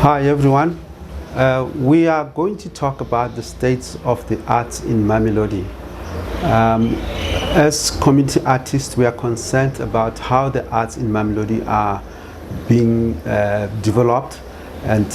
Hi everyone. We are going to talk about the state of the arts in Mamelodi. As community artists, we are concerned about how the arts in Mamelodi are being developed, and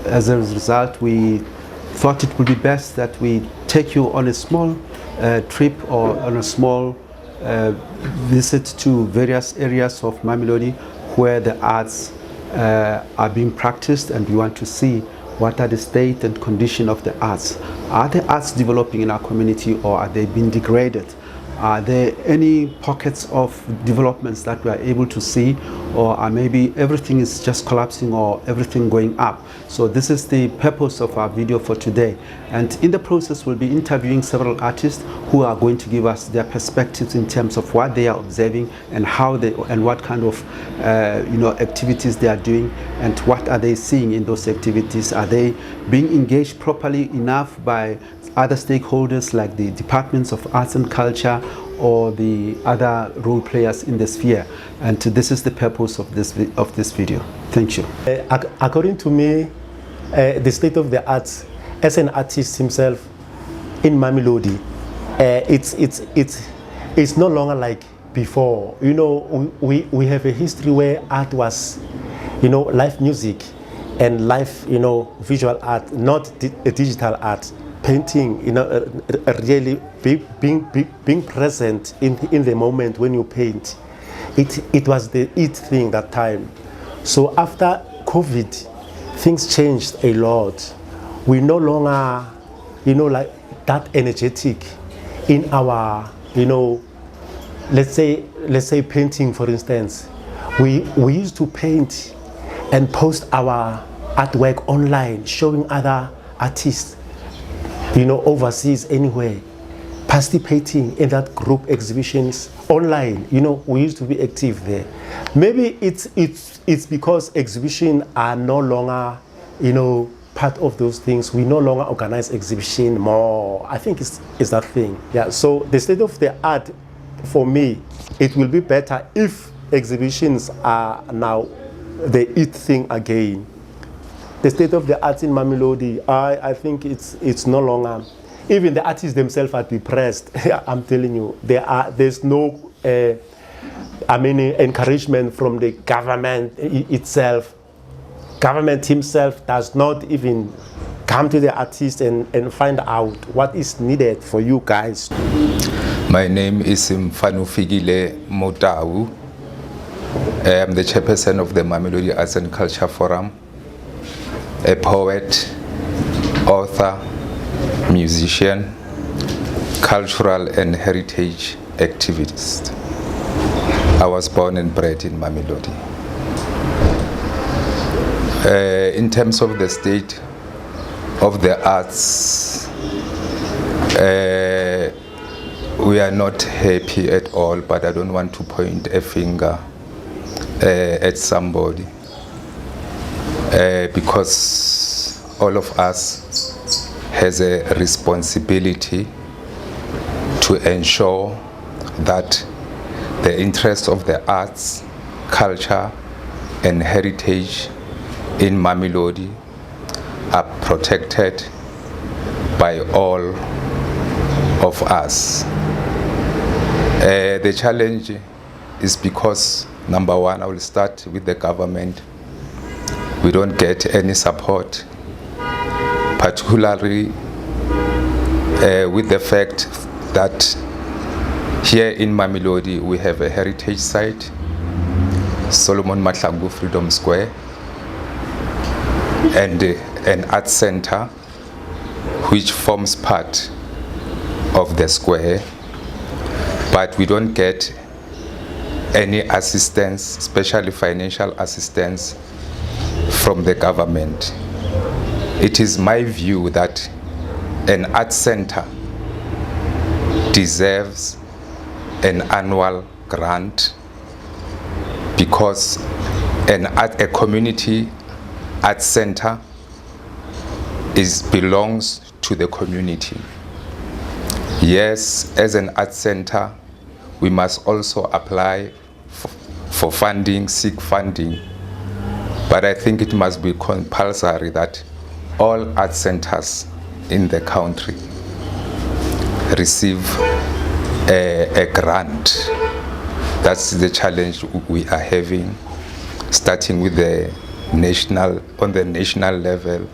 as a result, we thought it would be best that we take you on a small trip or on a small visit to various areas of Mamelodi where the arts are being practiced, and we want to see what are the state and condition of the arts. Are the arts developing in our community, or are they being degraded? Are there any pockets of developments that we are able to see, or are maybe everything is just collapsing or everything going up? So this is the purpose of our video for today. And in the process, we'll be interviewing several artists who are going to give us their perspectives in terms of what they are observing and how they and what kind of activities they are doing, and what are they seeing in those activities. Are they being engaged properly enough by other stakeholders like the departments of arts and culture or the other role players in the sphere? And this is the purpose of this video. Thank you. According to me, the state of the arts as an artist himself in Mamelodi, it's no longer like before. You know, we have a history where art was, live music and live, visual art, not a digital art. Painting, really being present in the moment when you paint. It was the thing that time. So after COVID, things changed a lot. We no longer, like that energetic in our, let's say painting, for instance. We used to paint and post our artwork online, showing other artists, overseas, anywhere, participating in that group exhibitions online. We used to be active there. Maybe it's because exhibitions are no longer, part of those things. We no longer organize exhibition more. I think it's that thing. Yeah. So the state of the art, for me, it will be better if exhibitions are now the thing again. The state of the arts in Mamelodi, I think it's no longer. Even the artists themselves are depressed. I'm telling you, there's no, encouragement from the government itself. Government himself does not even come to the artists and find out what is needed for you guys. My name is Mfanufigile Motau. I am the chairperson of the Mamelodi Arts and Culture Forum, a poet, author, musician, cultural and heritage activist. I was born and bred in Mamelodi. In terms of the state of the arts, we are not happy at all, but I don't want to point a finger at somebody. Because all of us has a responsibility to ensure that the interests of the arts, culture and heritage in Mamelodi are protected by all of us. The challenge is because, number one, I will start with the government. We don't get any support, particularly with the fact that here in Mamelodi we have a heritage site, Solomon Mahlangu Freedom Square, and an art center which forms part of the square, but we don't get any assistance, especially financial assistance, from the government. It is my view that an art center deserves an annual grant, because a community art center belongs to the community. Yes, as an art center, we must also apply for funding, seek funding But I think it must be compulsory that all art centers in the country receive a grant. That's the challenge we are having, starting with the on the national level,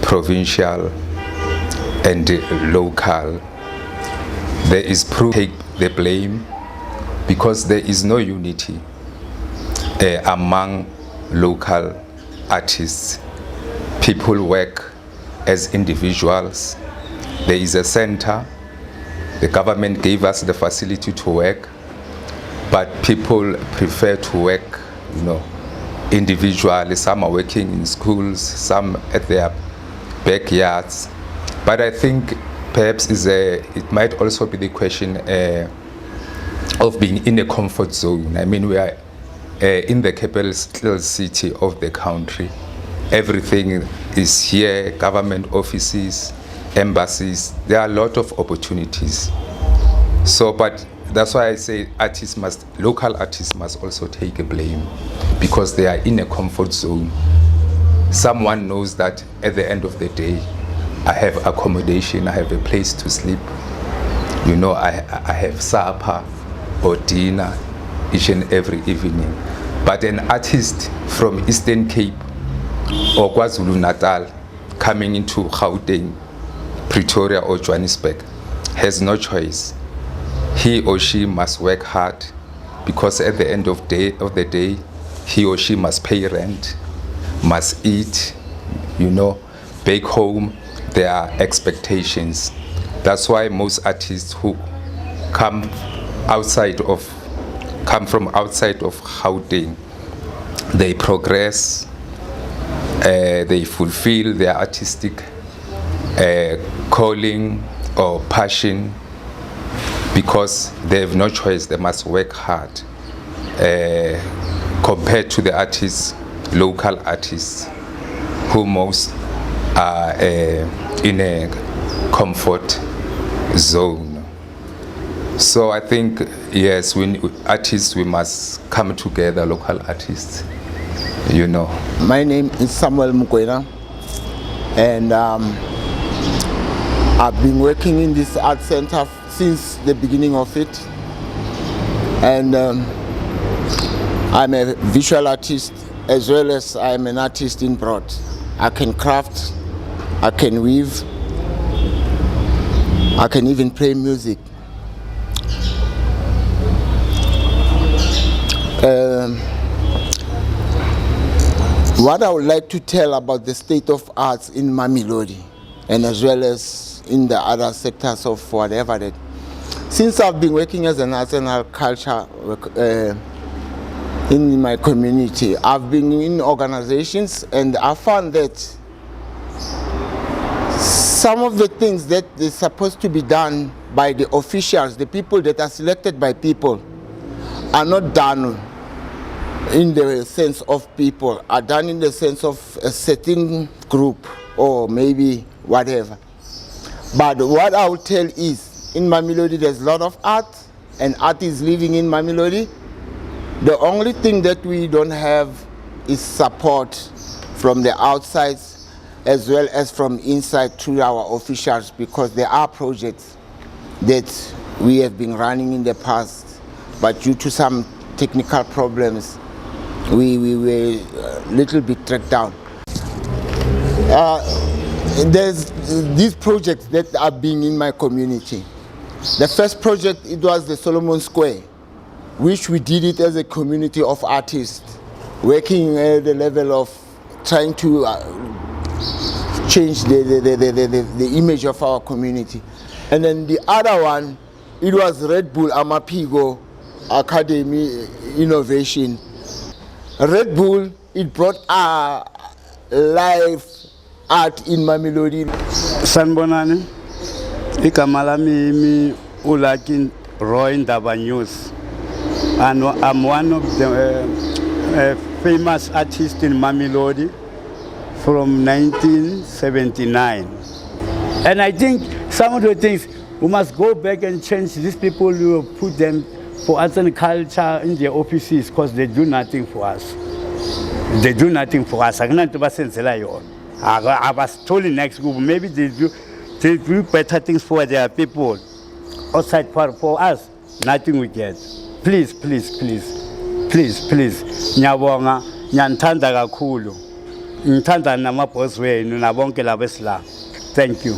provincial and local. There is proof take the blame because there is no unity among local artists. People work as individuals. There is a center. The government gave us the facility to work, but people prefer to work, individually. Some are working in schools, some at their backyards. But I think perhaps it might also be the question of being in a comfort zone. I mean, we are in the capital city of the country. Everything is here, government offices, embassies. There are a lot of opportunities. But that's why I say local artists must also take a blame, because they are in a comfort zone. Someone knows that at the end of the day, I have accommodation, I have a place to sleep. I have supper or dinner each and every evening. But an artist from Eastern Cape or KwaZulu-Natal coming into Gauteng, Pretoria or Johannesburg has no choice. He or she must work hard, because at the end of the day, he or she must pay rent, must eat, back home. There are expectations. That's why most artists who come from outside of Gauteng, they progress, they fulfill their artistic calling or passion, because they have no choice. They must work hard compared to the local artists, who most are in a comfort zone. So I think, yes, we must come together, local artists, My name is Samuel Mukwena, and I've been working in this art center since the beginning of it. And I'm a visual artist, as well as I'm an artist in broad. I can craft, I can weave, I can even play music. What I would like to tell about the state of arts in Mamelodi, and as well as in the other sectors of whatever that. Since I've been working as a national culture in my community, I've been in organizations, and I found that some of the things that are supposed to be done by the officials, the people that are selected by people, are not done in the sense of people, are done in the sense of a certain group or maybe whatever. But what I will tell is, in Mamelodi there's a lot of art, and art is living in Mamelodi. The only thing that we don't have is support from the outside as well as from inside through our officials, because there are projects that we have been running in the past, but due to some technical problems, we were a little bit tracked down. There's these projects that are being in my community. The first project, it was the Solomon Square, which we did it as a community of artists, working at the level of trying to change the image of our community. And then the other one, it was Red Bull Amapigo Academy Innovation. Red Bull, it brought live art in Mamelodi. Sanbonani, igama lami uLucky Roy Ndaba News, and I'm one of the famous artists in Mamelodi from 1979. And I think some of the things we must go back and change. These people, we will put them for arts and culture in their offices, because they do nothing for us. They do nothing for us. Akunanto basenzela yona. Abasitholi next group. Maybe they do better things for their people. Outside for us, nothing we get. Please, please, please, please, please. Nyabonga, nyanthanda kakhulu. Ngithanda namaboss wenu nabonke labesla. Thank you.